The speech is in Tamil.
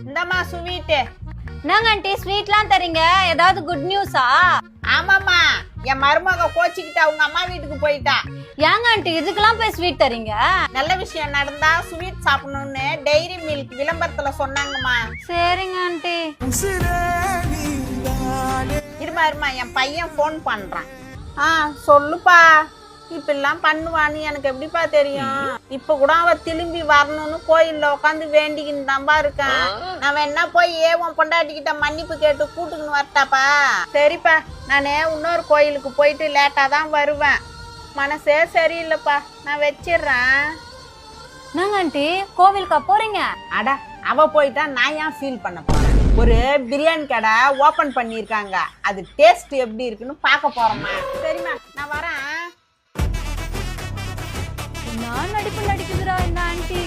இந்தம்மா ஸ்வீட்டு. என்னங்க ஆண்டி ஸ்வீட்லாம் தரீங்க? ஏதாவது குட் நியூஸா? ஆமாம்மா, என் மருமக கோச்சிக்கிட்டு அவங்க அம்மா வீட்டுக்கு போயிட்டா. ஏங்க ஆண்டி இதுக்கெல்லாம் போய் ஸ்வீட் தரீங்க? நல்ல விஷயம் நடந்தா ஸ்வீட் சாப்பிடணும்னு டைரி மில்க் விளம்பரத்துல சொன்னாங்கம்மா. சரிங்க ஆண்டி. இருமா என் பையன் போன் பண்றான். சொல்லுப்பா. இப்பெல்லாம் பண்ணுவான்னு எனக்கு எப்படிப்பா தெரியும்? இப்ப கூட அவ திரும்பி வரணும்னு கோயில்ல உட்காந்து வேண்டிக்கின்னு தான்பா இருக்கேன். நான் வேணா போய் உன் பொண்டாட்டிக்கிட்ட மன்னிப்பு கேட்டு கூட்டுக்குன்னு வரட்டாப்பா? சரிப்பா, நானே இன்னொரு கோயிலுக்கு போயிட்டு லேட்டா தான் வருவேன். மனசே சரியில்லைப்பா, நான் வச்சிடுறேன். என்னங்க ஆண்டி கோவிலுக்கா போறீங்க? அட, அவ போயிட்டா நான் ஏன் ஃபீல் பண்ண போறேன்? ஒரு பிரியாணி கடை ஓபன் பண்ணிருக்காங்க. அது டேஸ்ட் எப்படி இருக்குன்னு பார்க்க போறோமா? சரிம்மா, நான் வரேன். நான் நடிப்பு நடிக்குதுடா இந்த ஆண்டி.